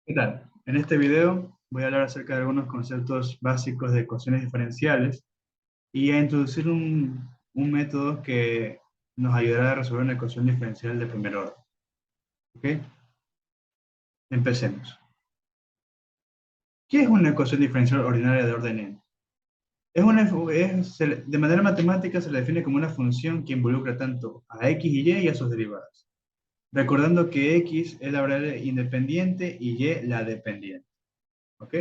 ¿Qué tal? En este video voy a hablar acerca de algunos conceptos básicos de ecuaciones diferenciales y a introducir un método que nos ayudará a resolver una ecuación diferencial de primer orden. ¿Ok? Empecemos. ¿Qué es una ecuación diferencial ordinaria de orden n? De manera matemática se le define como una función que involucra tanto a x y y a sus derivadas, recordando que x es la variable independiente y y la dependiente. ¿Ok?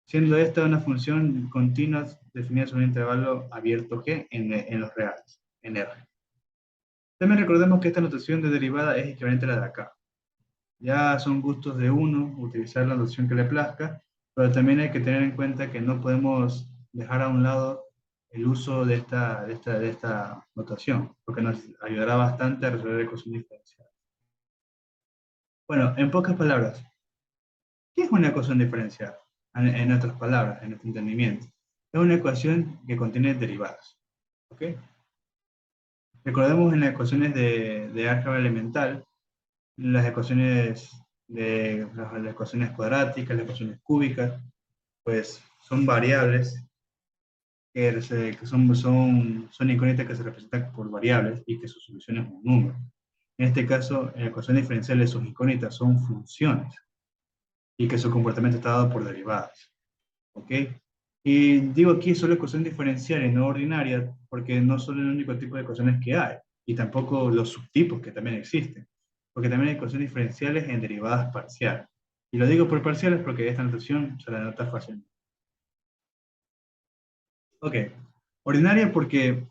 Siendo esta una función continua definida sobre un intervalo abierto G en los reales, en R. También recordemos que esta notación de derivada es equivalente a la de acá. Ya son gustos de uno utilizar la notación que le plazca, pero también hay que tener en cuenta que no podemos dejar a un lado el uso de esta notación, porque nos ayudará bastante a resolver ecuaciones diferenciales. Bueno, en pocas palabras, ¿qué es una ecuación diferencial? En otras palabras, en nuestro entendimiento. Es una ecuación que contiene derivadas. ¿Ok? Recordemos en las ecuaciones de álgebra elemental, las ecuaciones las ecuaciones cuadráticas, las ecuaciones cúbicas, pues son variables que son incógnitas que se representan por variables y que su solución es un número. En este caso, en ecuaciones diferenciales, sus incógnitas son funciones y que su comportamiento está dado por derivadas. ¿Ok? Y digo aquí solo ecuación diferencial y no ordinaria, porque no son el único tipo de ecuaciones que hay, y tampoco los subtipos que también existen, porque también hay ecuaciones diferenciales en derivadas parciales. Y lo digo por parciales porque esta notación se la nota fácil. Ok, ordinaria porque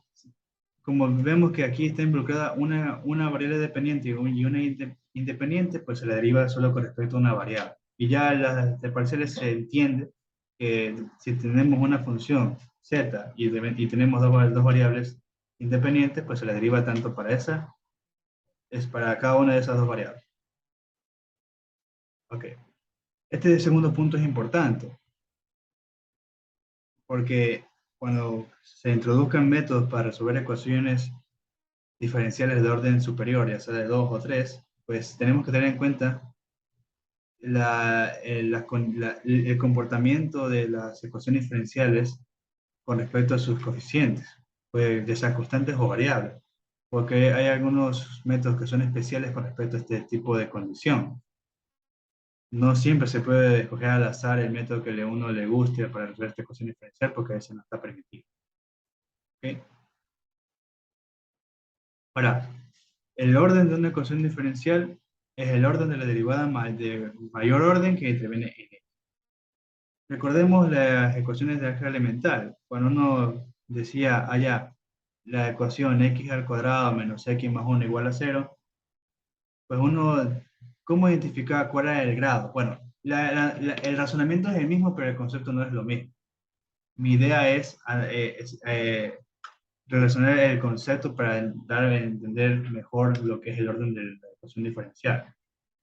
como vemos que aquí está involucrada una variable dependiente y una independiente, pues se la deriva solo con respecto a una variable. Y ya en las de parciales se entiende que si tenemos una función z y tenemos dos variables independientes, pues se la deriva tanto para esa, es para cada una de esas dos variables. Ok. Este segundo punto es importante, porque cuando se introduzcan métodos para resolver ecuaciones diferenciales de orden superior, ya sea de 2 o 3, pues tenemos que tener en cuenta el comportamiento de las ecuaciones diferenciales con respecto a sus coeficientes, pues ya sean constantes o variables, porque hay algunos métodos que son especiales con respecto a este tipo de condición. No siempre se puede escoger al azar el método que a uno le guste para resolver esta ecuación diferencial, porque eso no está permitido. ¿Ok? Ahora, el orden de una ecuación diferencial es el orden de la derivada de mayor orden que interviene en ella. Recordemos las ecuaciones de álgebra elemental. Cuando uno decía allá la ecuación x al cuadrado menos x más 1 igual a 0, pues uno, ¿cómo identificaba cuál era el grado? Bueno, el razonamiento es el mismo, pero el concepto no es lo mismo. Mi idea es relacionar el concepto para dar a entender mejor lo que es el orden de la ecuación diferencial.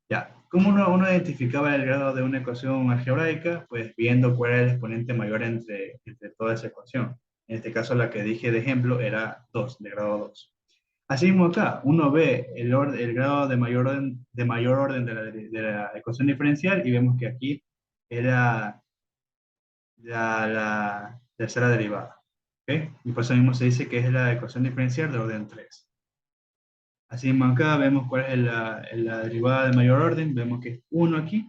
Ya, ¿cómo uno identificaba el grado de una ecuación algebraica? Pues viendo cuál era el exponente mayor entre toda esa ecuación. En este caso, la que dije de ejemplo era 2, de grado 2. Así mismo acá, uno ve el grado de mayor orden de la ecuación diferencial y vemos que aquí era la tercera derivada. ¿Ok? Y por eso mismo se dice que es la ecuación diferencial de orden 3. Así mismo acá vemos cuál es la derivada de mayor orden, vemos que es 1 aquí,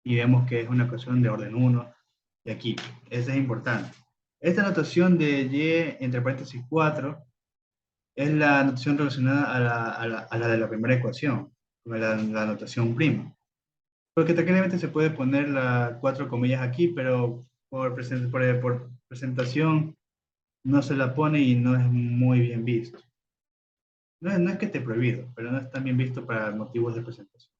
y vemos que es una ecuación de orden 1 de aquí. Eso es importante. Esta notación de y entre paréntesis 4 es la notación relacionada a la de la primera ecuación, con la notación prima. Porque técnicamente se puede poner las 4 comillas aquí, pero por presentación no se la pone y no es muy bien visto. No es que esté prohibido, pero no es tan bien visto para motivos de presentación.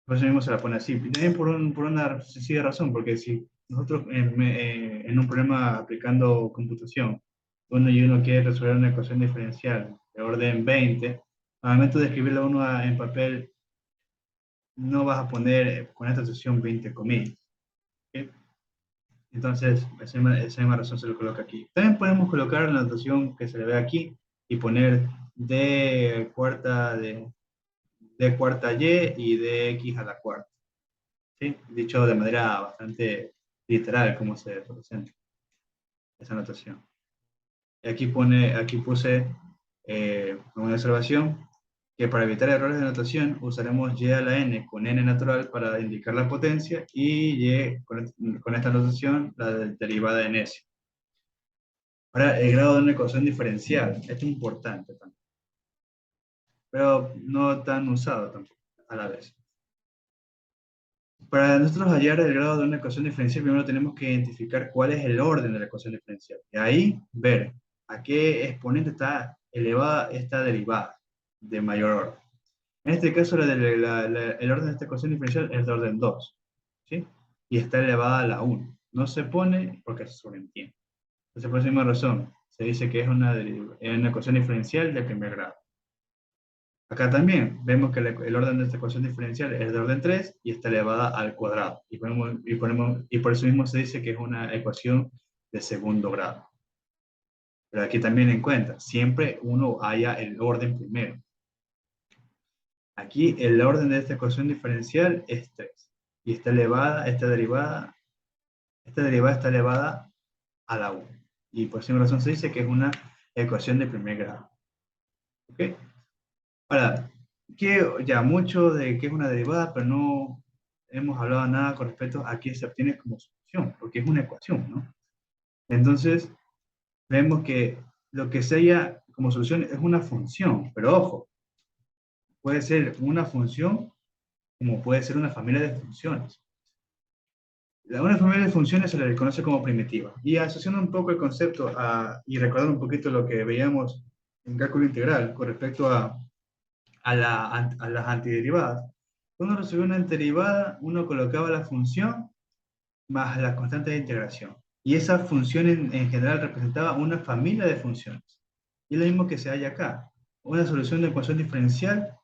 Por eso mismo se la pone así. Y también por una sencilla razón, porque si nosotros en un problema aplicando computación, uno quiere resolver una ecuación diferencial de orden 20, al momento de escribirla en papel, no vas a poner con esta sección 20 comillas. ¿Ok? Entonces, esa misma razón se lo coloca aquí. También podemos colocar la notación que se le ve aquí y poner d cuarta y de x a la cuarta. ¿sí? Dicho de manera bastante literal, como se representa esa notación. Y aquí puse una observación que para evitar errores de notación usaremos y a la n con n natural para indicar la potencia y y con esta notación la derivada de necio. Ahora, el grado de una ecuación diferencial. Esto es importante también, pero no tan usado tampoco a la vez. Para nosotros hallar el grado de una ecuación diferencial, primero tenemos que identificar cuál es el orden de la ecuación diferencial. Y ahí ver a qué exponente está elevada esta derivada de mayor orden. En este caso, el orden de esta ecuación diferencial es de orden 2, ¿sí? Y está elevada a la 1. No se pone porque se sobreentiende. Entonces, por esa misma razón, se dice que es una ecuación diferencial de primer grado. Acá también vemos que el orden de esta ecuación diferencial es de orden 3 y está elevada al cuadrado. Y por eso mismo se dice que es una ecuación de segundo grado. Pero aquí también en cuenta, siempre uno haya el orden primero. Aquí el orden de esta ecuación diferencial es 3. Y esta derivada está elevada a la 1. Y por esa razón se dice que es una ecuación de primer grado. ¿Ok? Ahora, que ya mucho de qué es una derivada, pero no hemos hablado nada con respecto a qué se obtiene como solución, porque es una ecuación, ¿no? Entonces, vemos que lo que se halla como solución es una función, pero ojo, puede ser una función como puede ser una familia de funciones. Una familia de funciones se le reconoce como primitiva. Y asociando un poco el concepto y recordando un poquito lo que veíamos en cálculo integral con respecto a las antiderivadas. Cuando uno resolvió una antiderivada, uno colocaba la función más la constante de integración. Y esa función en general representaba una familia de funciones. Y es lo mismo que se halla acá. Una solución de ecuación diferencial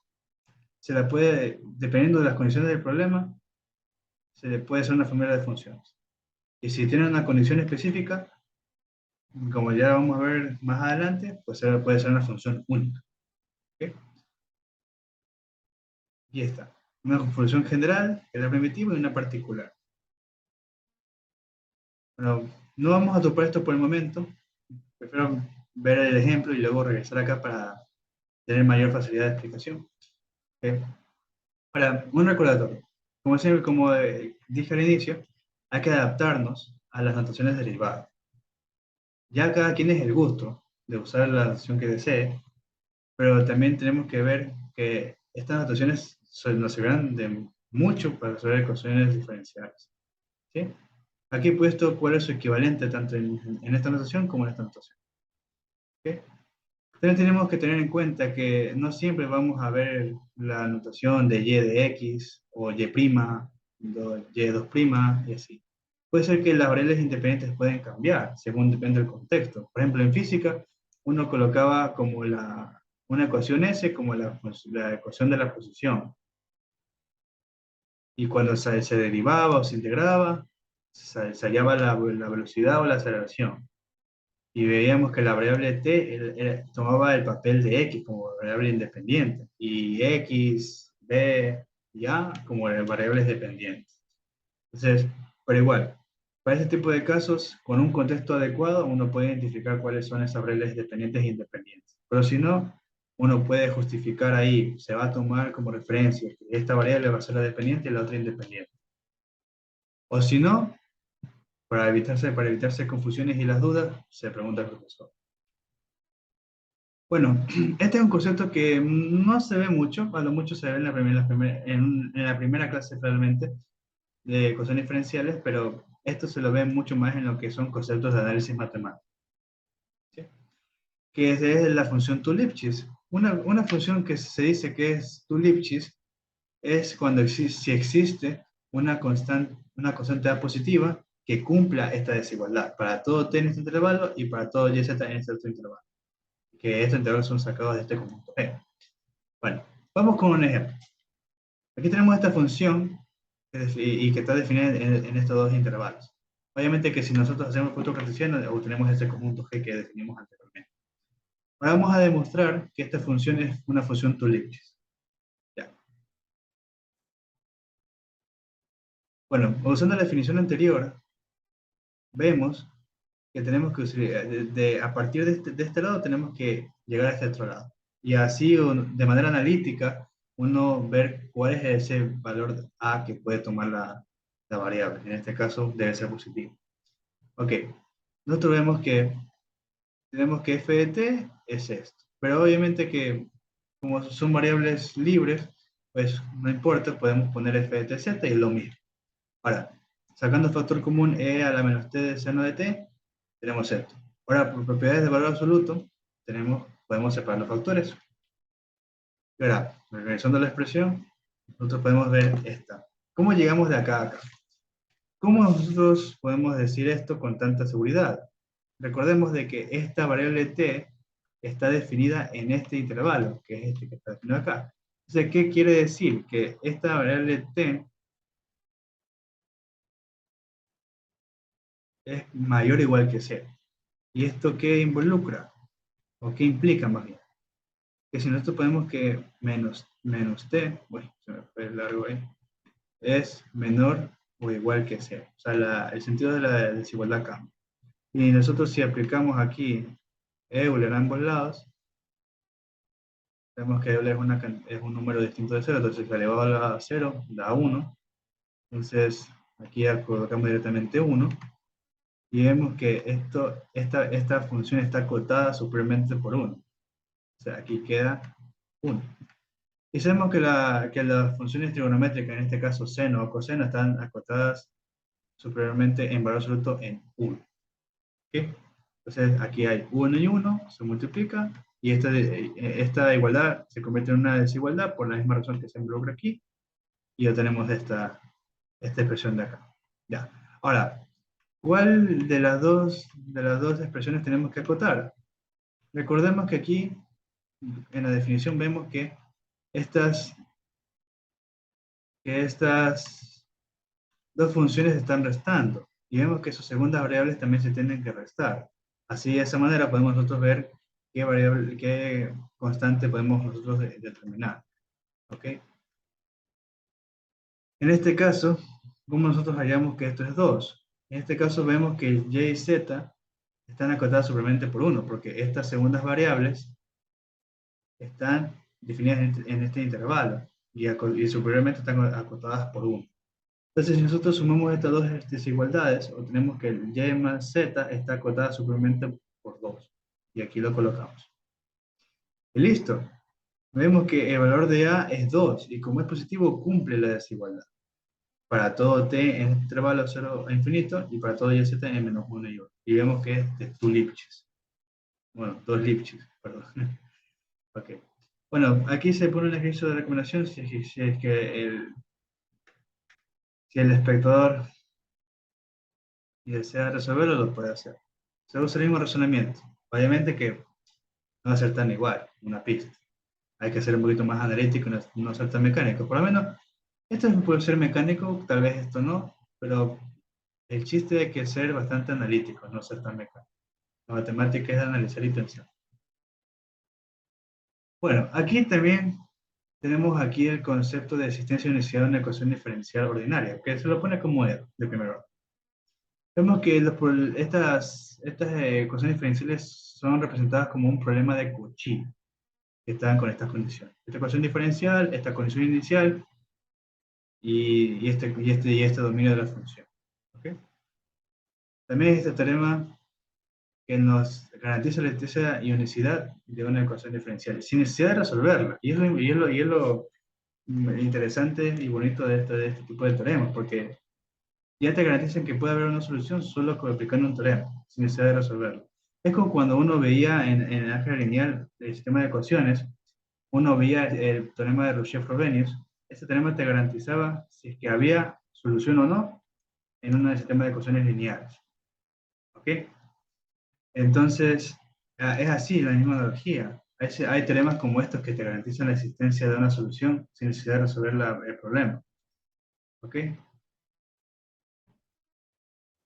se la puede, dependiendo de las condiciones del problema, se le puede hacer una familia de funciones. Y si tiene una condición específica, como ya vamos a ver más adelante, pues puede ser una función única. ¿Okay? Y está. Una función general, que es la primitiva, y una particular. Bueno, no vamos a topar esto por el momento. Prefiero ver el ejemplo y luego regresar acá para tener mayor facilidad de explicación. ¿Okay? Ahora, un recordatorio. Como dije al inicio, hay que adaptarnos a las notaciones derivadas. Ya cada quien es el gusto de usar la notación que desee, pero también tenemos que ver que estas notaciones nos servirán de mucho para resolver ecuaciones diferenciales. ¿Sí? Aquí he puesto cuál es su equivalente tanto en esta notación como en esta notación. ¿Okay? También tenemos que tener en cuenta que no siempre vamos a ver la notación de y de x o y', y2' y así. Puede ser que las variables independientes pueden cambiar según depende del contexto. Por ejemplo, en física, uno colocaba como una ecuación S como la ecuación de la posición. Y cuando se derivaba o se integraba, se hallaba la velocidad o la aceleración. Y veíamos que la variable t tomaba el papel de x como variable independiente y x, b y a como variables dependientes. Entonces, pero igual, para este tipo de casos, con un contexto adecuado, uno puede identificar cuáles son esas variables dependientes e independientes. Pero si no, uno puede justificar ahí, se va a tomar como referencia que esta variable va a ser la dependiente y la otra independiente. O si no, para evitarse confusiones y las dudas, se pregunta al profesor. Bueno, este es un concepto que no se ve mucho, a lo mucho se ve en la primera clase realmente de ecuaciones diferenciales, pero esto se lo ve mucho más en lo que son conceptos de análisis matemático, ¿sí? Que es la función Tu-Lipschitz. Una función que se dice que es Tu-Lipschitz es cuando si existe una constante A positiva que cumpla esta desigualdad para todo t en este intervalo y para todo y z en este otro intervalo. Que estos intervalos son sacados de este conjunto G. Bueno, vamos con un ejemplo. Aquí tenemos esta función y que está definida en estos dos intervalos. Obviamente que si nosotros hacemos el producto cartesiano, obtenemos este conjunto G que definimos anteriormente. Ahora vamos a demostrar que esta función es una función Tu-Lipschitz. Ya. Bueno, usando la definición anterior, vemos que tenemos que a partir de este lado tenemos que llegar a este otro lado. Y así, de manera analítica, uno ver cuál es ese valor A que puede tomar la variable. En este caso, debe ser positivo. Ok, nosotros vemos que f de t es esto. Pero obviamente que, como son variables libres, pues no importa, podemos poner f de t z y es lo mismo. Ahora, sacando el factor común e a la menos t de seno de t, tenemos esto. Ahora, por propiedades de valor absoluto, podemos separar los factores. Y ahora, regresando a la expresión, nosotros podemos ver esta. ¿Cómo llegamos de acá a acá? ¿Cómo nosotros podemos decir esto con tanta seguridad? Recordemos de que esta variable t está definida en este intervalo, que es este que está definido acá. Entonces, ¿qué quiere decir? Que esta variable t es mayor o igual que 0. ¿Y esto qué involucra? ¿O qué implica más bien? Que si nosotros ponemos que menos t, bueno, se me fue largo ahí, es menor o igual que 0. O sea, el sentido de la desigualdad cambia. Y nosotros si aplicamos aquí Euler a ambos lados, vemos que Euler es un número distinto de 0, entonces elevado a la 0 da 1. Entonces aquí ya colocamos directamente 1 y vemos que esta función está acotada superiormente por 1. O sea, aquí queda 1. Y sabemos que las funciones trigonométricas, en este caso seno o coseno, están acotadas superiormente en valor absoluto en 1. ¿Okay? Entonces aquí hay 1 y 1, se multiplica, y esta igualdad se convierte en una desigualdad por la misma razón que se involucra aquí, y obtenemos esta expresión de acá. Ya. Ahora, ¿cuál de las dos expresiones tenemos que acotar? Recordemos que aquí, en la definición, vemos estas, que estas dos funciones se están restando, y vemos que sus segundas variables también se tienen que restar. Así, de esa manera, podemos nosotros ver qué variable, qué constante podemos nosotros determinar. ¿Ok? En este caso, ¿cómo nosotros hallamos que esto es 2? En este caso vemos que el y y z están acotadas superiormente por 1, porque estas segundas variables están definidas en este intervalo, y superiormente están acotadas por 1. Entonces, si nosotros sumamos estas dos desigualdades, obtenemos que el y más z está acotada superiormente por 2. Y aquí lo colocamos. Y listo. Vemos que el valor de a es 2, y como es positivo, cumple la desigualdad. Para todo t en intervalo 0 a infinito, y para todo y z en menos 1 y 1. Y vemos que es de 2 Lipschitz. Bueno, 2 Lipschitz, perdón. Ok. Bueno, aquí se pone un ejercicio de recomendación si es que si el espectador y desea resolverlo, lo puede hacer. Se usa el mismo razonamiento. Obviamente que no va a ser tan igual una pista. Hay que ser un poquito más analítico y no ser tan mecánico. Por lo menos, esto puede ser mecánico, tal vez esto no, pero el chiste es que ser bastante analítico, no ser tan mecánico. La matemática es analizar y pensar. Bueno, aquí también tenemos aquí el concepto de existencia inicial de una ecuación diferencial ordinaria, que se lo pone como de primer orden. Vemos que estas ecuaciones diferenciales son representadas como un problema de Cauchy, que están con estas condiciones. Esta ecuación diferencial, esta condición inicial y este dominio de la función. ¿Okay? También este teorema que nos garantiza la existencia y unicidad de una ecuación diferencial, sin necesidad de resolverla. Y es lo interesante y bonito de este tipo de teoremas, porque ya te garantizan que puede haber una solución solo aplicando un teorema, sin necesidad de resolverlo. Es como cuando uno veía en el álgebra lineal el sistema de ecuaciones, uno veía el teorema de Rouchet-Frobenius. Este teorema te garantizaba si es que había solución o no en un sistema de ecuaciones lineales. ¿Ok? Entonces, es así la misma analogía. Hay teoremas como estos que te garantizan la existencia de una solución sin necesidad de resolver el problema. ¿Ok?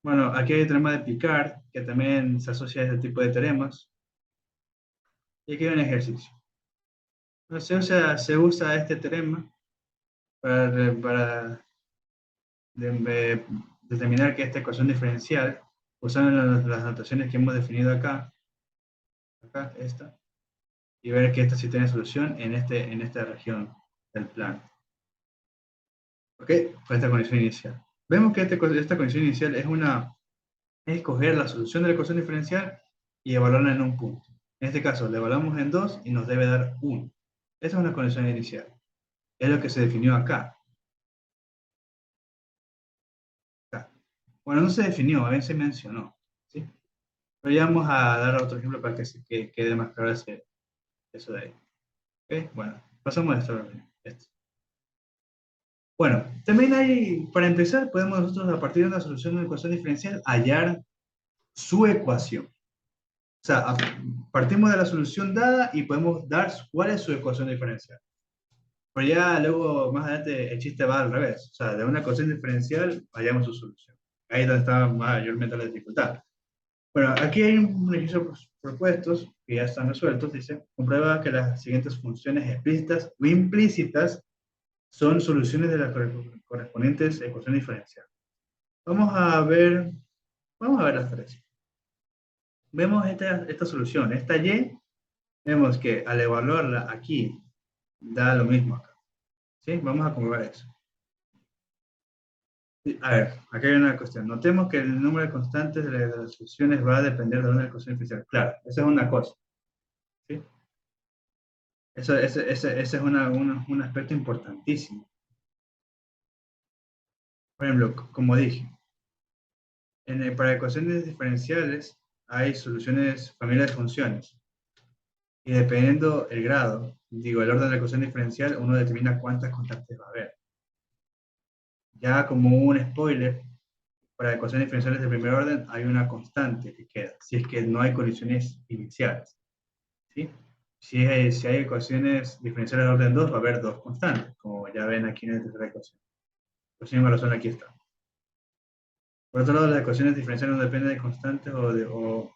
Bueno, aquí hay el teorema de Picard, que también se asocia a este tipo de teoremas. Y aquí hay un ejercicio. Entonces, se usa este teorema para determinar que esta ecuación diferencial, usando las notaciones que hemos definido acá, esta, y ver que esta sí tiene solución en esta región del plano. ¿Ok? Con esta condición inicial. Vemos que esta condición inicial es escoger la solución de la ecuación diferencial y evaluarla en un punto. En este caso, la evaluamos en 2 y nos debe dar 1. Esa es una condición inicial. Es lo que se definió acá. Bueno, no se definió, a veces se mencionó. ¿Sí? Pero ya vamos a dar otro ejemplo para que quede más claro eso de ahí. ¿Ok? Bueno, pasamos a esto. Bueno, también hay, para empezar, podemos nosotros a partir de una solución de una ecuación diferencial hallar su ecuación. O sea, partimos de la solución dada y podemos dar cuál es su ecuación diferencial. Pero ya luego, más adelante, el chiste va al revés. O sea, de una ecuación diferencial, hallamos su solución. Ahí es donde está mayormente la dificultad. Bueno, aquí hay un ejercicio propuestos que ya están resueltos. Dice, comprueba que las siguientes funciones explícitas o implícitas son soluciones de las correspondientes ecuaciones diferenciales. Vamos a ver las tres. Vemos esta solución, esta y, vemos que al evaluarla aquí, da lo mismo acá. ¿Sí? Vamos a comprobar eso. A ver, aquí hay una cuestión. Notemos que el número de constantes de las soluciones va a depender de una ecuación diferencial. Claro, esa es una cosa. ¿Sí? Ese es un aspecto importantísimo. Por ejemplo, como dije, para ecuaciones diferenciales hay soluciones, familias de funciones. Y dependiendo el grado, digo, el orden de la ecuación diferencial, uno determina cuántas constantes va a haber. Ya como un spoiler, para ecuaciones diferenciales de primer orden hay una constante que queda, si es que no hay condiciones iniciales. ¿Sí? Si hay ecuaciones diferenciales de orden 2 va a haber dos constantes, como ya ven aquí en la tercera ecuación. Por esa misma razón aquí está. Por otro lado, las ecuaciones diferenciales no dependen de constantes o de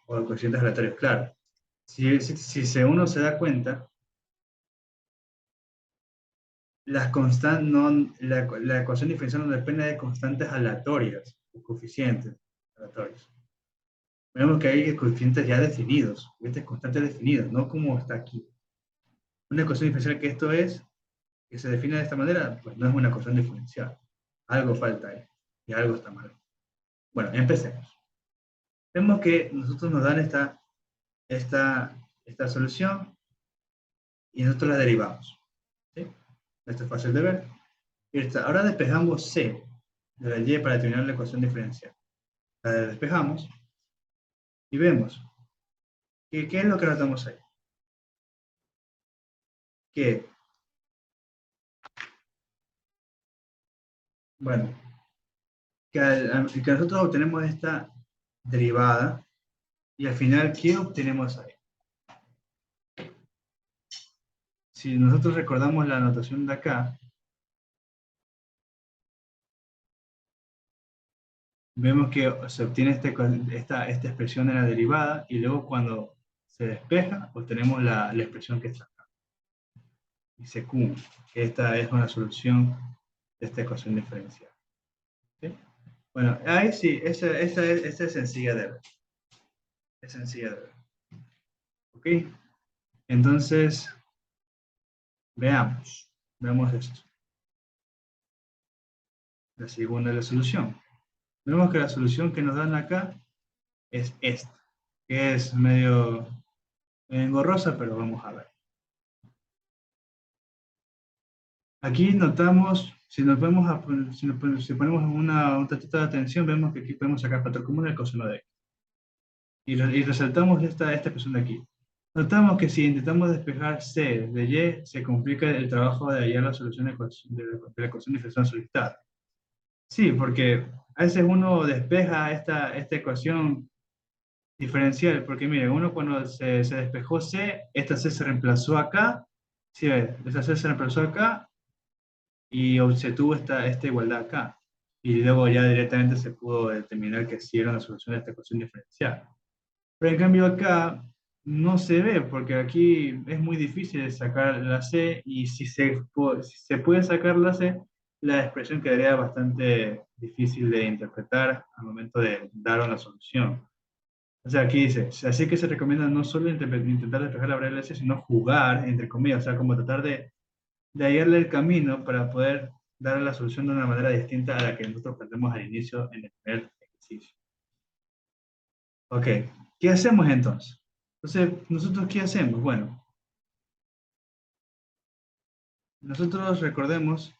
coeficientes aleatorios. Claro, si uno se da cuenta, la ecuación diferencial no depende de constantes aleatorias, o coeficientes aleatorios. Vemos que hay coeficientes ya definidos, coeficientes constantes definidos, no como está aquí. Una ecuación diferencial que se define de esta manera, pues no es una ecuación diferencial. Algo falta ahí, y algo está mal. Bueno, empecemos. Vemos que nosotros nos dan esta solución y nosotros la derivamos. ¿Sí? Esto es fácil de ver. Ahora despejamos C de la Y para determinar la ecuación diferencial. La despejamos y vemos ¿qué es lo que notamos ahí? Que, bueno, que nosotros obtenemos esta derivada y al final, ¿qué obtenemos ahí? Si nosotros recordamos la notación de acá, vemos que se obtiene esta expresión de la derivada y luego cuando se despeja, obtenemos la expresión que está acá. Dice Q, que esta es una solución de esta ecuación diferencial. ¿Sí? Bueno, ahí sí, esa es sencilla de ver. Es sencilla de ver. ¿Ok? Entonces, veamos esto. La segunda es la solución. Vemos que la solución que nos dan acá es esta, que es medio engorrosa, pero vamos a ver. Aquí notamos, si ponemos un tantito de atención, vemos que aquí podemos sacar factor común el coseno de x. Y resaltamos esta expresión de aquí. Notamos que si intentamos despejar C de Y, se complica el trabajo de hallar la solución de la ecuación diferencial solicitada. Sí, porque a veces uno despeja esta ecuación diferencial, porque miren, uno cuando se despejó C, esta C se reemplazó acá, ¿sí ves? Esta C se reemplazó acá y se tuvo esta igualdad acá. Y luego ya directamente se pudo determinar que sí era una solución de esta ecuación diferencial. Pero en cambio acá no se ve, porque aquí es muy difícil sacar la C y si se puede sacar la C, la expresión quedaría bastante difícil de interpretar al momento de dar una solución. O sea, aquí dice, así que se recomienda no solo intentar despejar la variable S, sino jugar, entre comillas, o sea, como tratar de hallarle el camino para poder dar la solución de una manera distinta a la que nosotros planteamos al inicio en el primer ejercicio. Ok, ¿qué hacemos entonces? Entonces, ¿nosotros qué hacemos? Bueno, nosotros recordemos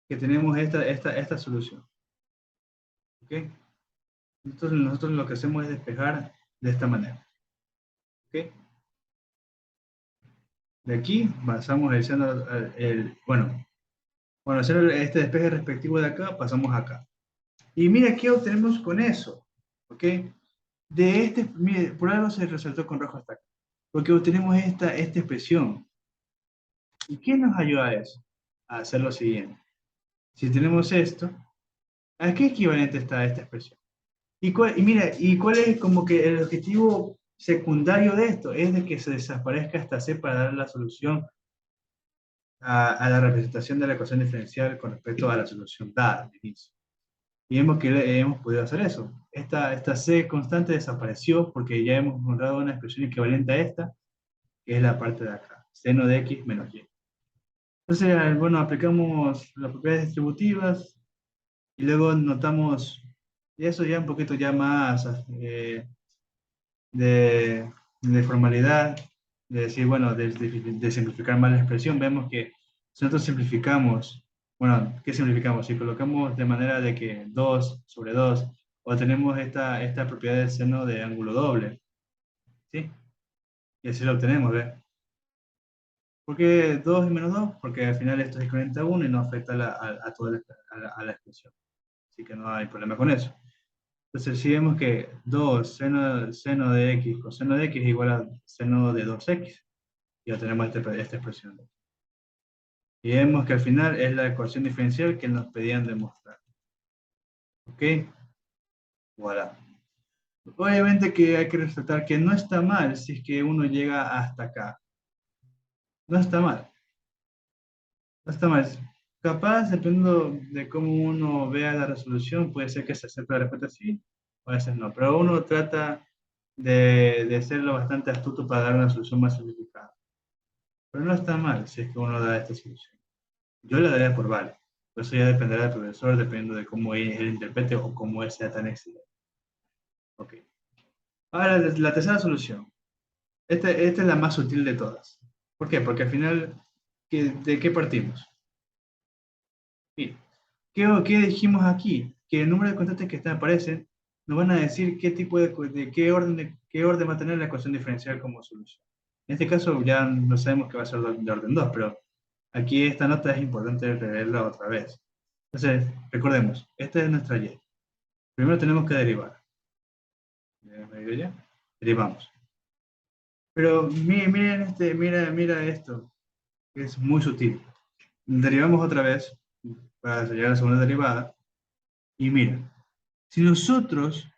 que tenemos esta solución. ¿Ok? Entonces, nosotros lo que hacemos es despejar de esta manera. ¿Ok? De aquí pasamos bueno, hacer este despeje respectivo de acá, pasamos acá. Y mira qué obtenemos con eso. ¿Ok? Mire, por algo se resaltó con rojo hasta acá. Porque obtenemos esta expresión. ¿Y qué nos ayuda a eso? A hacer lo siguiente. Si tenemos esto, ¿a qué equivalente está esta expresión? Y mira, ¿y cuál es como que el objetivo secundario de esto? Es de que se desaparezca esta C para dar la solución a la representación de la ecuación diferencial con respecto a la solución dada al inicio. Y vemos que hemos podido hacer eso. Esta C constante desapareció porque ya hemos encontrado una expresión equivalente a esta, que es la parte de acá, seno de x menos y. Entonces, bueno, aplicamos las propiedades distributivas y luego notamos, y eso ya un poquito ya más de formalidad, de decir, bueno, de simplificar más la expresión, vemos que si nosotros simplificamos, bueno, ¿qué simplificamos? Si colocamos de manera de que 2 sobre 2, o tenemos esta propiedad del seno de ángulo doble, ¿sí? Y así lo obtenemos, ¿ves? ¿Por qué 2 y menos 2? Porque al final esto es equivalente a 1 y no afecta a toda la expresión. Así que no hay problema con eso. Entonces, si vemos que 2 seno de x coseno de x es igual a seno de 2x, ya tenemos esta expresión. Y vemos que al final es la ecuación diferencial que nos pedían demostrar. ¿Ok? Voilà. Obviamente que hay que resaltar que no está mal si es que uno llega hasta acá. No está mal. No está mal. Capaz, dependiendo de cómo uno vea la resolución, puede ser que se acepte la respuesta sí, o a veces no. Pero uno trata de serlo bastante astuto para dar una solución más simplificada. Pero no está mal si es que uno da esta solución. Yo la daría por vale. Eso ya dependerá del profesor, dependiendo de cómo él interprete o cómo él sea tan excelente. Ok. Ahora, la tercera solución. Esta es la más sutil de todas. ¿Por qué? Porque al final, ¿de qué partimos? Mira, ¿qué dijimos aquí? Que el número de constantes que aparecen nos van a decir qué tipo qué orden va a tener la ecuación diferencial como solución. En este caso ya no sabemos que va a ser de orden 2, pero aquí esta nota es importante leerla otra vez. Entonces, recordemos, esta es nuestra y. Primero tenemos que derivar. ¿Ya? Derivamos. Pero miren mira esto, que es muy sutil. Derivamos otra vez para llegar a la segunda derivada. Y miren, si nosotros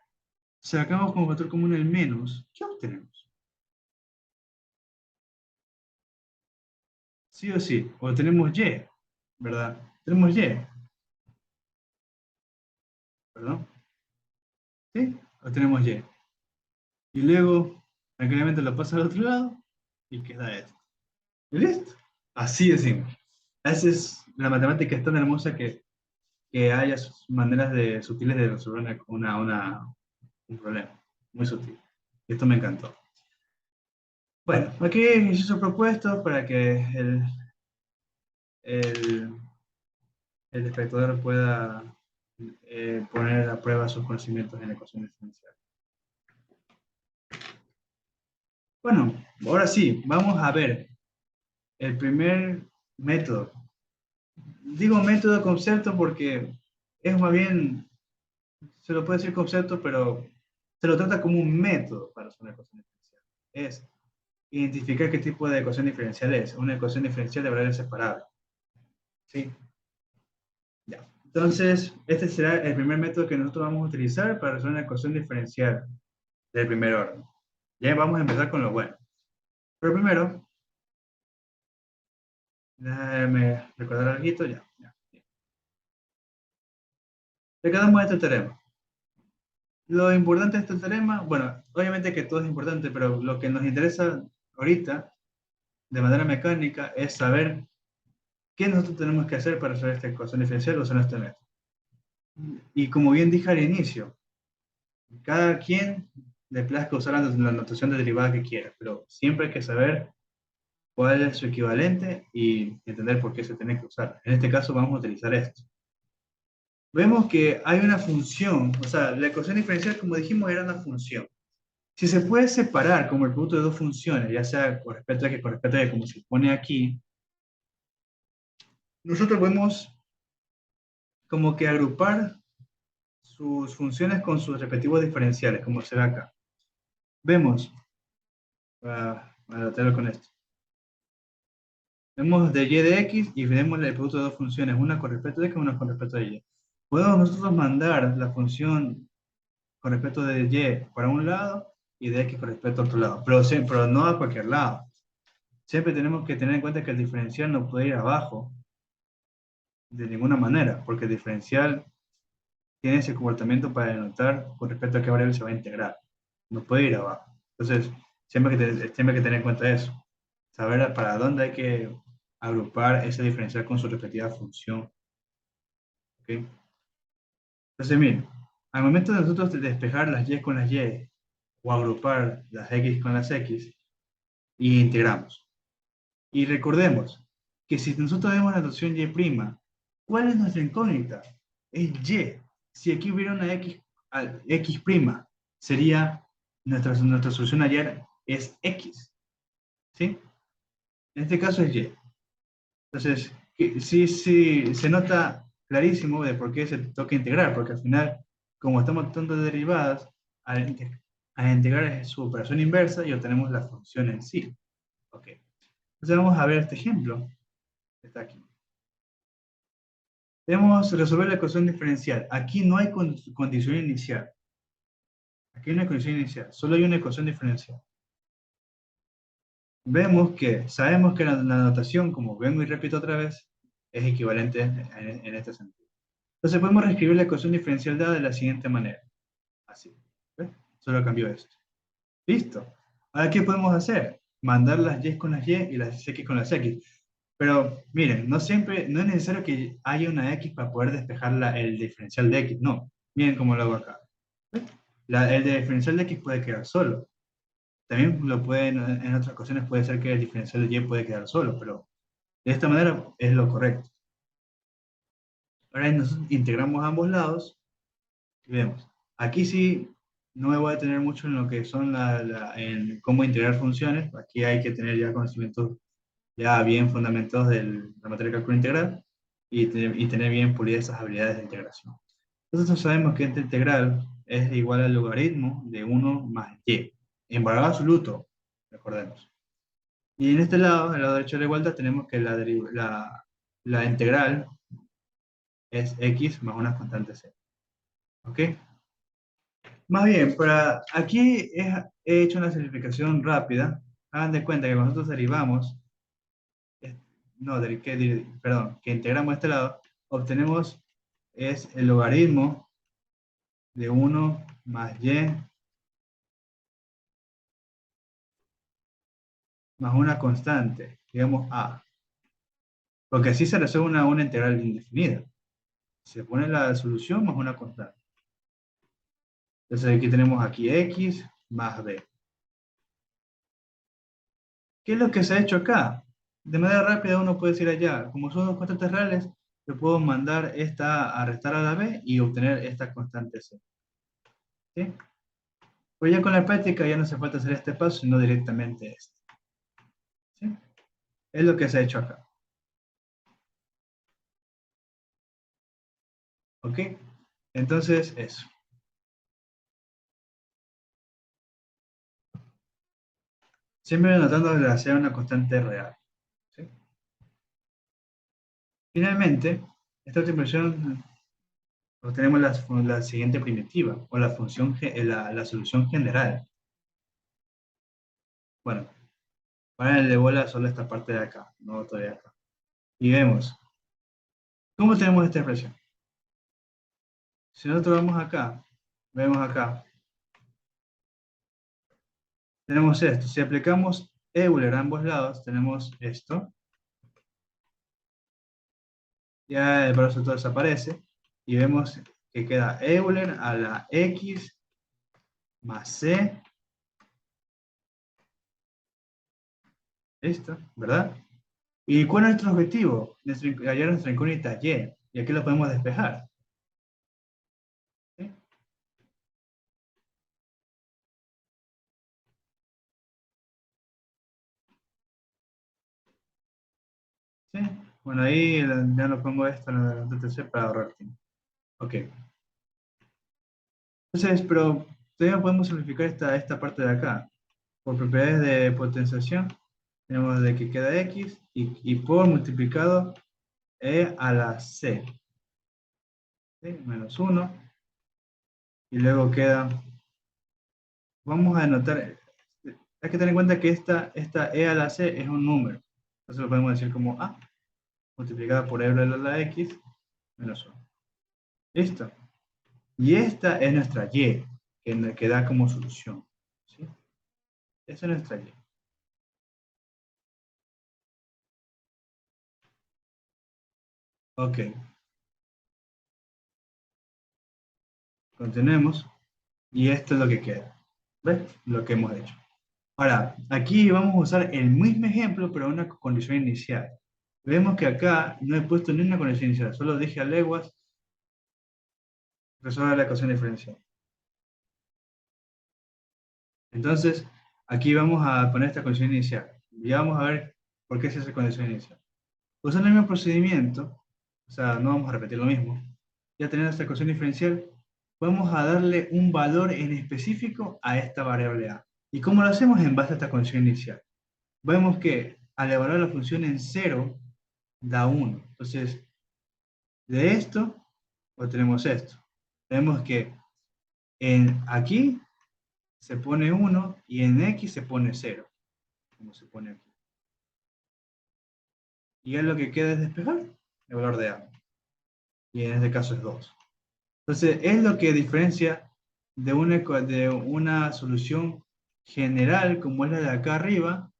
sacamos como factor común el menos, ¿qué obtenemos? Sí o sí, o tenemos y, ¿verdad? Tenemos y, ¿verdad? ¿Sí? O tenemos y. Y luego, tranquilamente lo pasa al otro lado y queda esto. ¿Y listo? Así de simple. Esa es la matemática es tan hermosa que haya maneras sutiles de resolver un problema. Muy sutil. Esto me encantó. Bueno, aquí ejercicio propuesto para que el, el espectador pueda poner a prueba sus conocimientos en la ecuación diferencial. Bueno, ahora sí, vamos a ver el primer método. Digo método concepto porque es más bien, se lo puede decir concepto, pero se lo trata como un método para hacer una ecuación diferencial. Es identificar qué tipo de ecuación diferencial es. Una ecuación diferencial de variables separables. ¿Sí? Ya. Entonces, este será el primer método que nosotros vamos a utilizar para resolver una ecuación diferencial del primer orden. Ya vamos a empezar con lo bueno. Pero primero, Déjame recordar algo, ya. Recordamos este teorema. Lo importante de este teorema, bueno, obviamente que todo es importante, pero lo que nos interesa ahorita, de manera mecánica, es saber qué nosotros tenemos que hacer para resolver esta ecuación diferencial usando este método. Y como bien dije al inicio, cada quien le plazca usar la notación de derivada que quiera, pero siempre hay que saber cuál es su equivalente y entender por qué se tiene que usar. En este caso vamos a utilizar esto. Vemos que hay una función, o sea, la ecuación diferencial, como dijimos, era una función. Si se puede separar como el producto de dos funciones, ya sea con respecto a que con respecto a que, como se pone aquí, nosotros podemos como que agrupar sus funciones con sus respectivos diferenciales, como se ve acá. Vemos, a anotarlo con esto. Vemos de y de x y vemos el producto de dos funciones, una con respecto a x y una con respecto a y. Podemos nosotros mandar la función con respecto de y para un lado y de x con respecto a otro lado, pero no a cualquier lado. Siempre tenemos que tener en cuenta que el diferencial no puede ir abajo de ninguna manera, porque el diferencial tiene ese comportamiento para denotar con respecto a qué variable se va a integrar. No puede ir abajo. Entonces, siempre hay que tener en cuenta eso. Saber para dónde hay que agrupar ese diferencial con su respectiva función. ¿Ok? Entonces, miren, al momento de nosotros de despejar las y con las y, o agrupar las x con las x, y integramos. Y recordemos que si nosotros vemos la notación y', ¿cuál es nuestra incógnita? Es y. Si aquí hubiera una x', sería nuestra solución ayer es x. ¿Sí? En este caso es y. Entonces, sí, se nota clarísimo de por qué se toca integrar, porque al final, como estamos tratando de derivadas, al integrar es su operación inversa y obtenemos la función en sí. Ok. Entonces vamos a ver este ejemplo que está aquí. Debemos resolver la ecuación diferencial. Aquí no hay condición inicial. Aquí no hay condición inicial, solo hay una ecuación diferencial. Sabemos que la notación, como vengo y repito otra vez, es equivalente en este sentido. Entonces podemos reescribir la ecuación diferencial dada de la siguiente manera. Así. ¿Ves? Solo cambió esto. Listo. Ahora, ¿qué podemos hacer? Mandar las y con las y las x con las x. Pero miren, no es necesario que haya una x para poder despejar el diferencial de x. No. Miren cómo lo hago acá. ¿Ves? El diferencial de x puede quedar solo. También en otras ocasiones puede ser que el diferencial de y puede quedar solo, pero de esta manera es lo correcto. Ahora nosotros integramos ambos lados y vemos. Aquí sí no me voy a detener mucho en lo que son en cómo integrar funciones. Aquí hay que tener ya conocimientos ya bien fundamentados de la materia de cálculo integral y tener bien pulidas esas habilidades de integración. Nosotros sabemos que esta integral es igual al logaritmo de 1 más y, en valor absoluto, recordemos. Y en este lado, en el lado derecho de la igualdad, tenemos que la integral es x más una constante c. ¿Ok? Más bien, aquí he hecho una simplificación rápida. Hagan de cuenta que cuando nosotros derivamos, eh, no, perdón, que integramos este lado, obtenemos es el logaritmo de 1 más y más una constante, digamos a. Porque así se resuelve una integral indefinida. Se pone la solución más una constante. Entonces aquí tenemos aquí x más b. ¿Qué es lo que se ha hecho acá? De manera rápida uno puede decir allá, como son dos constantes reales, yo puedo mandar esta a restar a la b y obtener esta constante c. ¿Sí? Pues ya con la práctica ya no hace falta hacer este paso, sino directamente este. ¿Sí? Es lo que se ha hecho acá. ¿Ok? Entonces, eso. Siempre notando que sea una constante real. ¿Sí? Finalmente, esta última expresión obtenemos la siguiente primitiva, o la solución general. Bueno, para el de bola solo esta parte de acá, no todavía acá. Y vemos, ¿cómo tenemos esta expresión? Si nosotros vamos acá, vemos acá, tenemos esto. Si aplicamos Euler a ambos lados, tenemos esto. Ya el valor todo desaparece. Y vemos que queda Euler a la X más C. Esto, ¿verdad? ¿Y cuál es nuestro objetivo? Hallar nuestra incógnita Y. Y aquí lo podemos despejar. ¿Sí? ¿Sí? Bueno, ahí ya lo pongo esto en el TTC para ahorrar tiempo. Ok. Entonces, pero todavía podemos simplificar esta parte de acá. Por propiedades de potenciación, tenemos de que queda X y por multiplicado E a la C. ¿Sí? Menos 1. Y luego queda, vamos a anotar, hay que tener en cuenta que esta E a la C es un número. Entonces lo podemos decir como A multiplicada por E a la X menos 1. ¿Listo? Y esta es nuestra Y, que da como solución. ¿Sí? Esa es nuestra Y. Ok, continuemos. Y esto es lo que queda. ¿Ves? Lo que hemos hecho. Ahora, aquí vamos a usar el mismo ejemplo, pero una condición inicial. Vemos que acá no he puesto ni una condición inicial, solo dije a leguas, resuelve la ecuación diferencial. Entonces, aquí vamos a poner esta condición inicial. Y vamos a ver por qué es esa condición inicial. Usando el mismo procedimiento, o sea, no vamos a repetir lo mismo, ya teniendo esta ecuación diferencial, vamos a darle un valor en específico a esta variable a. ¿Y cómo lo hacemos? En base a esta condición inicial. Vemos que al evaluar la función en cero, da 1. Entonces, de esto, obtenemos esto. Vemos que aquí se pone 1 y en X se pone 0, como se pone aquí. Y ya lo que queda es despejar el valor de A. Y en este caso es 2. Entonces, es lo que diferencia de una solución general, como es la de acá arriba,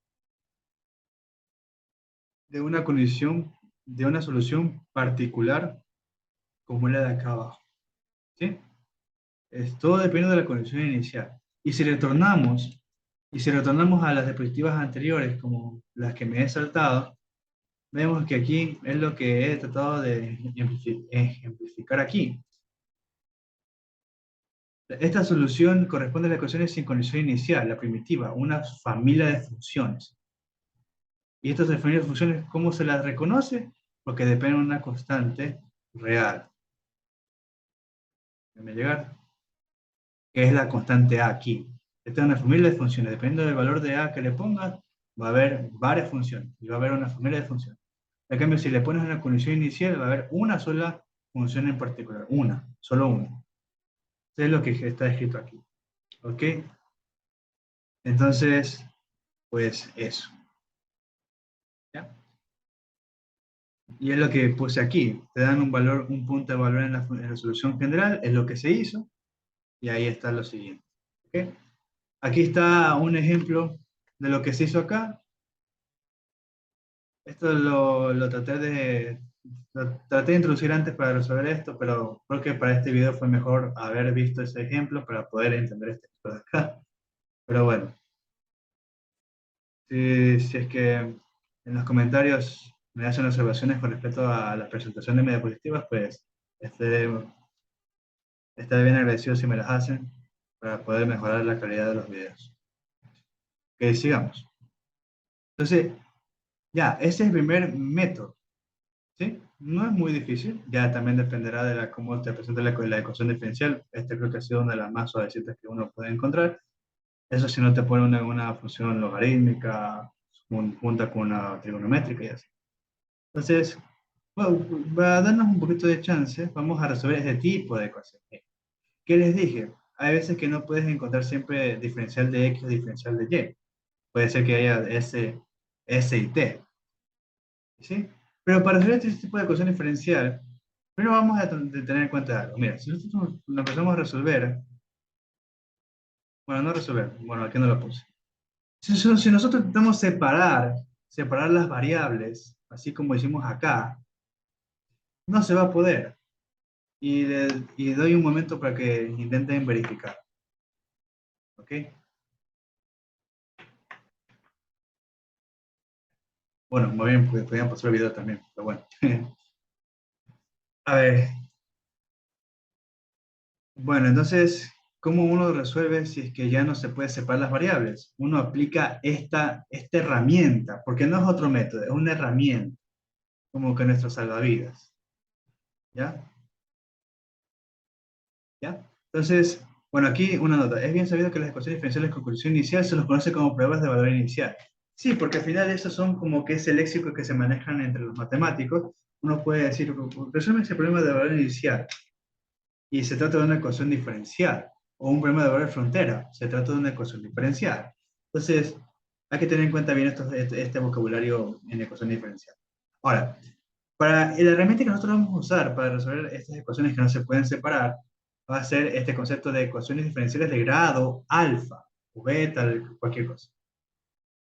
de una condición, de una solución particular, como es la de acá abajo. ¿Sí? Es todo dependiendo de la condición inicial. Y si retornamos, y si retornamos a las diapositivas anteriores, como las que me he saltado, vemos que aquí es lo que he tratado de ejemplificar aquí. Esta solución corresponde a las ecuaciones sin condición inicial, la primitiva, una familia de funciones. Y estas familias de funciones, ¿cómo se las reconoce? Porque dependen de una constante real. Déjame llegar. Que es la constante A aquí. Esta es una familia de funciones. Dependiendo del valor de A que le pongas, va a haber varias funciones. Y va a haber una familia de funciones. En cambio, si le pones una condición inicial, va a haber una sola función en particular. Una, solo una. Eso es lo que está escrito aquí. ¿Ok? Entonces, pues eso. ¿Ya? Y es lo que puse aquí. Te dan un valor, un punto de valor en la solución general, es lo que se hizo, y ahí está lo siguiente. ¿Ok? Aquí está un ejemplo de lo que se hizo acá. Esto lo traté de introducir antes para resolver esto, pero creo que para este video fue mejor haber visto ese ejemplo para poder entender este ejemplo de acá. Pero bueno, si es que en los comentarios me hacen observaciones con respecto a la presentación de medias positivas, pues este, estaré bien agradecido si me las hacen para poder mejorar la calidad de los videos. Que sigamos. Entonces, ya, ese es el primer método. ¿Sí? No es muy difícil, ya también dependerá de cómo te presente la ecuación diferencial. Este creo que ha sido una de las más suavecitas que uno puede encontrar. Eso si no te pone una función logarítmica junta con una trigonométrica y así. Entonces, bueno, para darnos un poquito de chance, vamos a resolver ese tipo de ecuación. ¿Qué les dije? Hay veces que no puedes encontrar siempre diferencial de X o diferencial de Y. Puede ser que haya S y T. ¿Sí? Pero para hacer este tipo de ecuación diferencial, primero vamos a tener en cuenta algo. Mira, si nosotros nos empezamos a resolver, bueno, no resolver, bueno, aquí no lo puse. Si nosotros intentamos separar las variables, así como hicimos acá, no se va a poder. Y doy un momento para que intenten verificar. ¿Ok? Bueno, muy bien, pues podían pasar el video también, pero bueno. A ver, bueno, entonces, ¿cómo uno resuelve si es que ya no se puede separar las variables? Uno aplica esta herramienta, porque no es otro método, es una herramienta, como que nuestro salvavidas. ¿Ya? ¿Ya? Entonces, bueno, aquí una nota. Es bien sabido que las ecuaciones diferenciales con condición inicial se los conoce como pruebas de valor inicial. Sí, porque al final esos son como que es el léxico que se manejan entre los matemáticos. Uno puede decir, resuelve ese problema de valor inicial y se trata de una ecuación diferencial. O un problema de valor de frontera, se trata de una ecuación diferencial. Entonces, hay que tener en cuenta bien este vocabulario en ecuación diferencial. Ahora, para la herramienta que nosotros vamos a usar para resolver estas ecuaciones que no se pueden separar, va a ser este concepto de ecuaciones diferenciales de grado alfa o beta, cualquier cosa.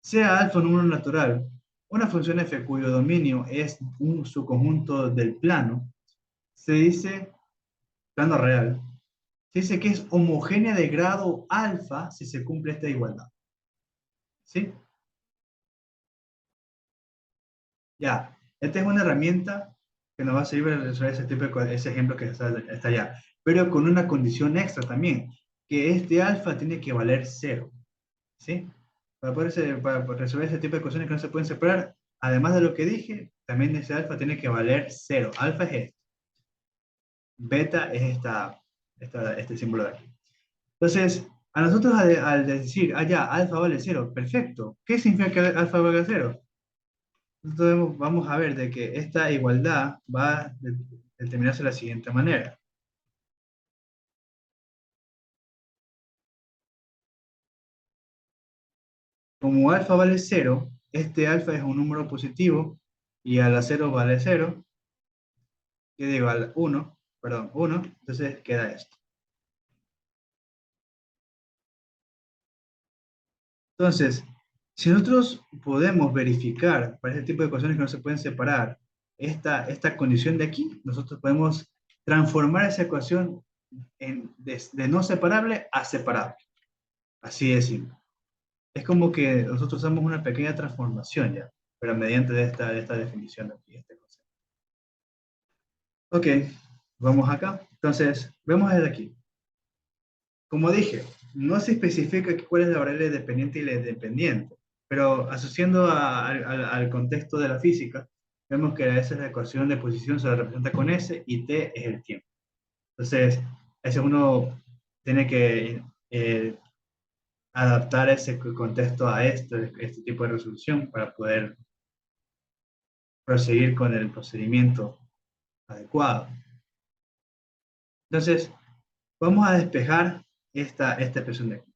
Sea alfa un número natural, una función f cuyo dominio es un subconjunto del plano, se dice, plano real, se dice que es homogénea de grado alfa si se cumple esta igualdad. ¿Sí? Ya, esta es una herramienta que nos va a servir para resolver ese ejemplo que está allá, pero con una condición extra también, que este alfa tiene que valer cero, ¿sí? Para resolver ese tipo de ecuaciones que no se pueden separar, además de lo que dije, también ese alfa tiene que valer cero. Alfa es esto, beta es este símbolo de aquí. Entonces, a nosotros al decir, ah, ya, alfa vale cero, perfecto. ¿Qué significa que alfa vale cero? Entonces vamos a ver de que esta igualdad va a determinarse de la siguiente manera. Como alfa vale cero, este alfa es un número positivo y a la cero vale cero, que digo al uno, perdón, uno, entonces queda esto. Entonces, si nosotros podemos verificar para este tipo de ecuaciones que no se pueden separar esta condición de aquí, nosotros podemos transformar esa ecuación de no separable a separable. Así de simple. Es como que nosotros hacemos una pequeña transformación ya, pero mediante de esta definición de aquí, este concepto. Ok, vamos acá. Entonces, vemos desde aquí. Como dije, no se especifica cuál es la variable dependiente y la independiente, pero asociando al contexto de la física, vemos que esa es la ecuación de posición, se la representa con S y T es el tiempo. Entonces, ese uno tiene que adaptar ese contexto a este tipo de resolución para poder proseguir con el procedimiento adecuado. Entonces, vamos a despejar esta expresión de aquí.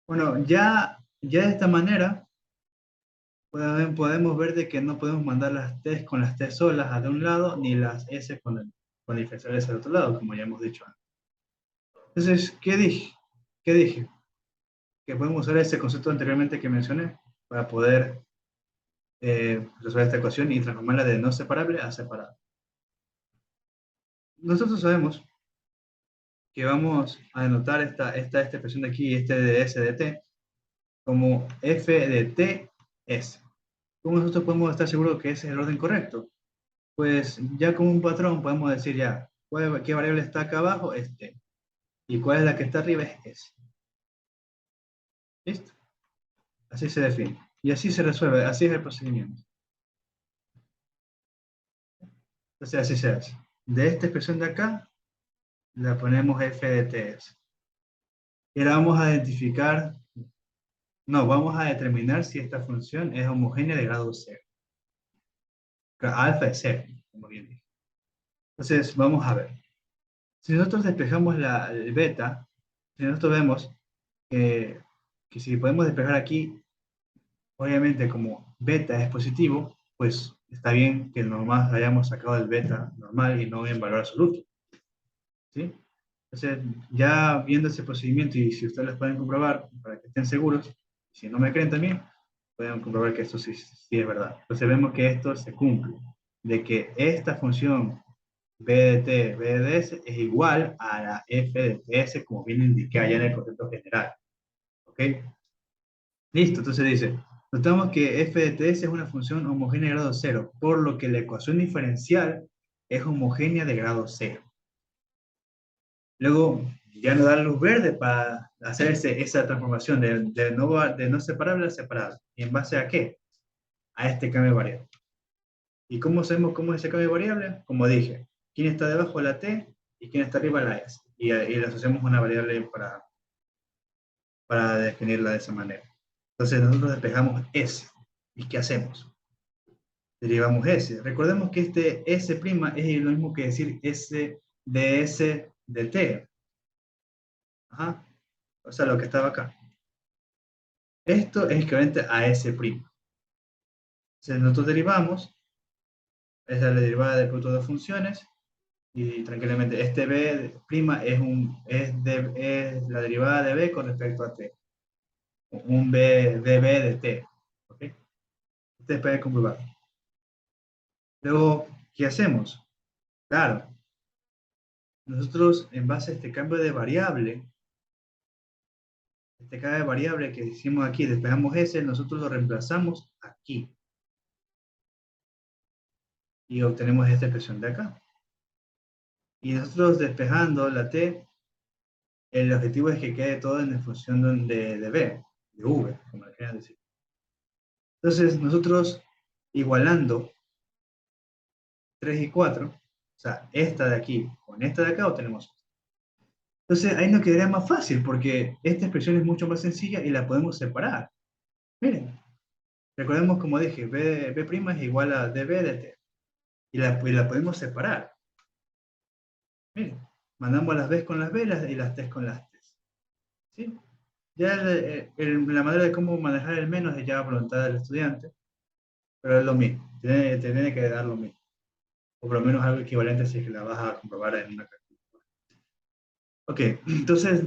Bueno, ya de esta manera podemos ver de que no podemos mandar las T con las T solas a de un lado, ni las S con diferenciales al otro lado, como ya hemos dicho antes. Entonces, ¿qué dije? ¿Qué dije? Que podemos usar ese concepto anteriormente que mencioné para poder resolver esta ecuación y transformarla de no separable a separable. Nosotros sabemos que vamos a denotar esta expresión de aquí, este de S de T, como F de T S. ¿Cómo nosotros podemos estar seguros que ese es el orden correcto? Pues ya como un patrón podemos decir ya, ¿qué variable está acá abajo? Es T. ¿Y cuál es la que está arriba? Es S. ¿Listo? Así se define. Y así se resuelve, así es el procedimiento. Entonces así se hace. De esta expresión de acá, la ponemos F de T S. Y ahora vamos a identificar, no, vamos a determinar si esta función es homogénea de grado cero. Alfa es cero, como bien dije. Entonces, vamos a ver. Si nosotros despejamos el beta, si nosotros vemos que si podemos despejar aquí, obviamente como beta es positivo, pues está bien que nomás hayamos sacado el beta normal y no en valor absoluto, ¿sí? Entonces, ya viendo ese procedimiento y si ustedes lo pueden comprobar, para que estén seguros, si no me creen también, pueden comprobar que esto sí, sí es verdad. Entonces vemos que esto se cumple, de que esta función b de t, b de s es igual a la f de ts como bien indiqué allá en el concepto general. ¿Ok? Listo, entonces dice, notamos que f de ts es una función homogénea de grado cero, por lo que la ecuación diferencial es homogénea de grado cero. Luego ya nos da luz verde para hacer esa transformación de no separable a separable. ¿Y en base a qué? A este cambio de variable. ¿Y cómo sabemos cómo es ese cambio de variable? Como dije, quién está debajo de la t y quién está arriba de la s. Y le asociamos una variable para definirla de esa manera. Entonces nosotros despejamos s. ¿Y qué hacemos? Derivamos s. Recordemos que este s' es lo mismo que decir s de s de t. Ajá. O sea, lo que estaba acá. Esto es equivalente a S'. Entonces nosotros derivamos, esa es la derivada del producto de funciones, y tranquilamente este b' es la derivada de b con respecto a t. Un b db de t. ¿Ok? Ustedes pueden comprobar. Luego, ¿qué hacemos? Claro, nosotros en base a este cambio de variable que hicimos aquí, despejamos s, nosotros lo reemplazamos aquí. Y obtenemos esta expresión de acá. Y nosotros despejando la t, el objetivo es que quede todo en función de b, de v, como le quieran decir. Entonces, nosotros igualando 3 y 4, o sea, esta de aquí con esta de acá, obtenemos. Entonces, ahí nos quedaría más fácil, porque esta expresión es mucho más sencilla y la podemos separar. Miren, recordemos como dije, b' es igual a db de t, y la podemos separar. Miren, mandamos las b's con las b y las t's con las t's. ¿Sí? Ya la manera de cómo manejar el menos es ya voluntad del estudiante, pero es lo mismo, te tiene que dar lo mismo, o por lo menos algo equivalente si es que la vas a comprobar en una calculadora. Ok, entonces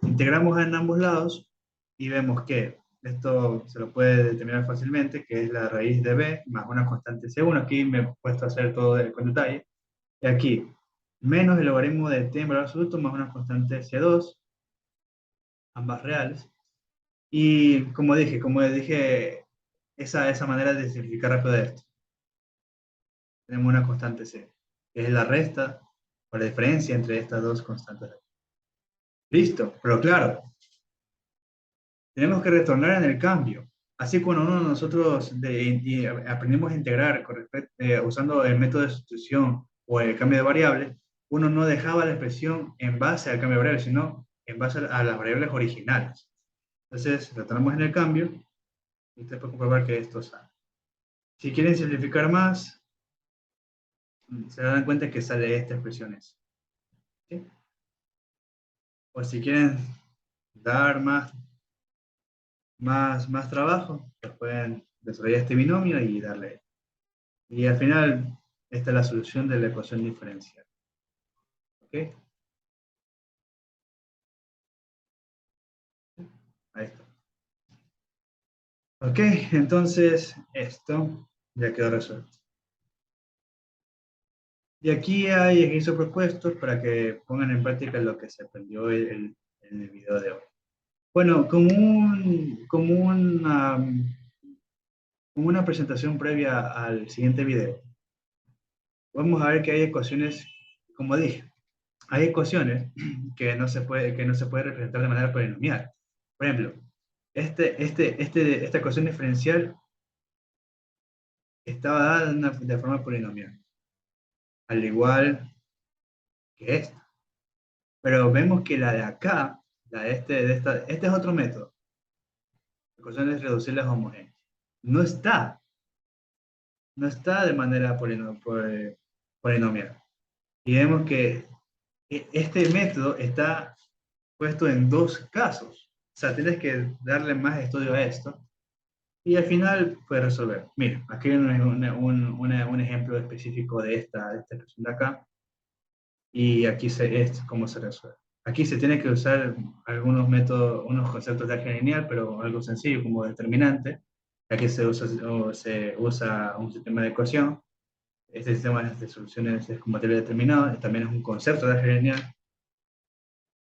integramos en ambos lados y vemos que esto se lo puede determinar fácilmente, que es la raíz de b más una constante c1. Aquí me he puesto a hacer todo con detalle. Y aquí, menos el logaritmo de t en valor absoluto más una constante c2, ambas reales. Y como dije, esa manera de simplificar rápido esto. Tenemos una constante c, que es la resta o la diferencia entre estas dos constantes. Listo, pero claro, tenemos que retornar en el cambio. Así cuando nosotros aprendimos a integrar usando el método de sustitución o el cambio de variables, uno no dejaba la expresión en base al cambio de variables, sino en base a las variables originales. Entonces, retornamos en el cambio y usted puede comprobar que esto sale. Si quieren simplificar más, se dan cuenta que sale esta expresión. ¿Sí? O si quieren dar más trabajo, pues pueden desarrollar este binomio y darle. Y al final, esta es la solución de la ecuación diferencial. ¿Ok? Ahí está. Ok, entonces esto ya quedó resuelto. Y aquí hay ejercicios propuestos para que pongan en práctica lo que se aprendió en el video de hoy. Bueno, como una presentación previa al siguiente video, vamos a ver que hay ecuaciones, como dije, hay ecuaciones que no se puede representar de manera polinomial. Por ejemplo, esta ecuación diferencial estaba dada de forma polinomial, al igual que esta. Pero vemos que la de acá, este es otro método, ecuaciones reducibles homogéneas. No está, no está de manera polinomial. Y vemos que este método está puesto en dos casos. O sea, tienes que darle más estudio a esto. Y al final puede resolver. Mira, aquí hay un ejemplo específico de esta expresión de acá, y aquí es cómo se resuelve. Aquí se tiene que usar algunos métodos, unos conceptos de álgebra lineal, pero algo sencillo como determinante. Aquí se usa un sistema de ecuación. Este sistema de soluciones es con material determinado, también es un concepto de álgebra lineal.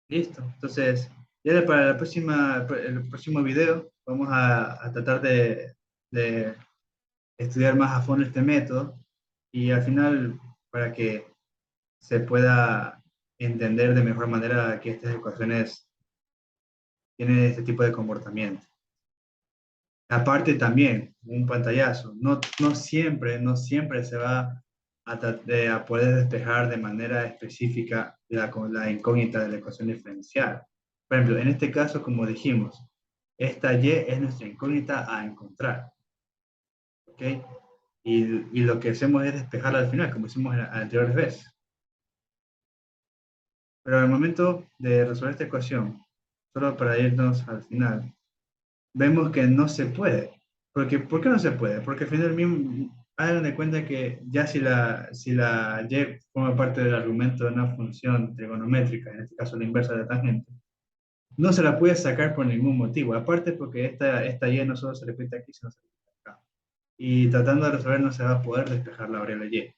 Listo. Entonces, ya para el próximo video vamos a tratar de estudiar más a fondo este método y al final para que se pueda entender de mejor manera que estas ecuaciones tienen este tipo de comportamiento. Aparte también, un pantallazo, no siempre se va a poder despejar de manera específica la incógnita de la ecuación diferencial. Por ejemplo, en este caso, como dijimos, esta y es nuestra incógnita a encontrar, ¿ok? Y lo que hacemos es despejarla al final, como hicimos la anterior vez. Pero al momento de resolver esta ecuación, solo para irnos al final, vemos que no se puede. ¿Por qué no se puede? Porque al final mismo, hagan de cuenta que ya si la y forma parte del argumento de una función trigonométrica, en este caso la inversa de la tangente, no se la puede sacar por ningún motivo. Aparte porque esta y no solo se repite aquí, sino se repite acá. Y tratando de resolver no se va a poder despejar la variable y.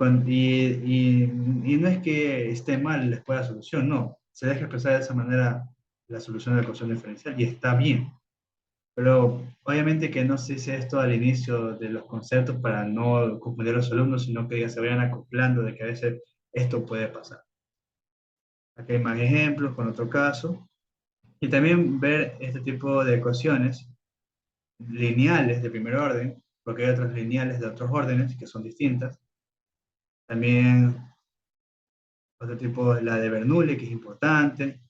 Y no es que esté mal después la solución, no. Se deja expresar de esa manera la solución de la ecuación diferencial y está bien. Pero obviamente que no se dice esto al inicio de los conceptos para no confundir a los alumnos, sino que ya se vayan acoplando de que a veces esto puede pasar. Aquí hay más ejemplos con otro caso. Y también ver este tipo de ecuaciones lineales de primer orden, porque hay otras lineales de otros órdenes que son distintas. También otro tipo, la de Bernoulli, que es importante.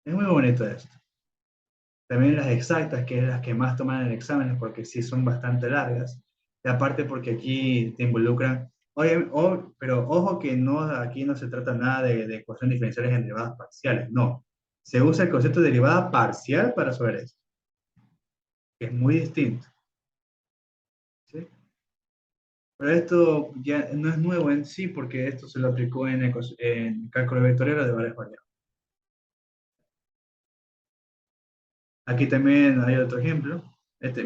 Es muy bonito esto. También las exactas, que es las que más toman en el examen, porque sí son bastante largas. Y aparte porque aquí te involucran, pero ojo que no, aquí no se trata nada de ecuaciones diferenciales en derivadas parciales, no. Se usa el concepto de derivada parcial para saber esto, que es muy distinto. ¿Sí? Pero esto ya no es nuevo en sí, porque esto se lo aplicó en cálculo vectorial de varias variables. Aquí también hay otro ejemplo.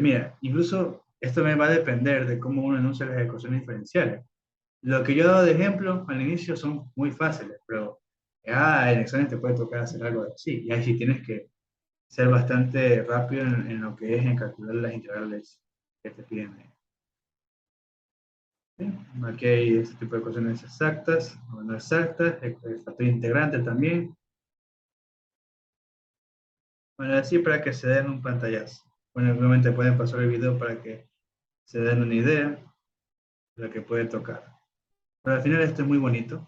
Mira, incluso esto me va a depender de cómo uno enuncia las ecuaciones diferenciales. Lo que yo he dado de ejemplo al inicio son muy fáciles, pero en examen te puede tocar hacer algo así. Y ahí sí tienes que ser bastante rápido en lo que es en calcular las integrales que te piden. ¿Sí? Aquí hay este tipo de ecuaciones exactas o no exactas, el factor integrante también. Bueno, así para que se den un pantallazo. Bueno, obviamente pueden pasar el video para que se den una idea de lo que puede tocar. Pero al final esto es muy bonito.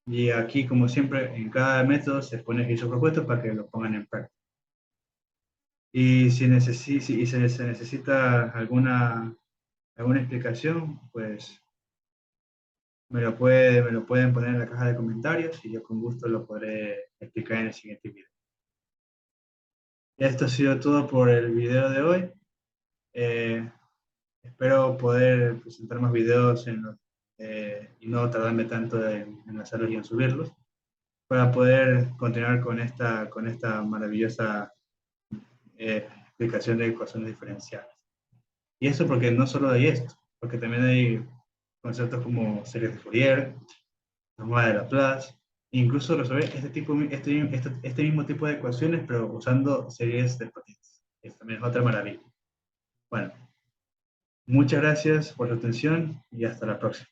Y aquí, como siempre, en cada método se pone ejercicio propuesto para que lo pongan en práctica. Y si se necesita alguna explicación, pues me lo pueden poner en la caja de comentarios y yo con gusto lo podré explicar en el siguiente video. Esto ha sido todo por el video de hoy. Eh, Espero poder presentar más videos y no tardarme tanto en hacerlos y en subirlos, para poder continuar con esta maravillosa explicación de ecuaciones diferenciales. Y eso porque no solo hay esto, porque también hay conceptos como series de Fourier, norma de Laplace, e incluso resolver este mismo tipo de ecuaciones, pero usando series de potencia. Eso también es otra maravilla. Bueno, muchas gracias por su atención y hasta la próxima.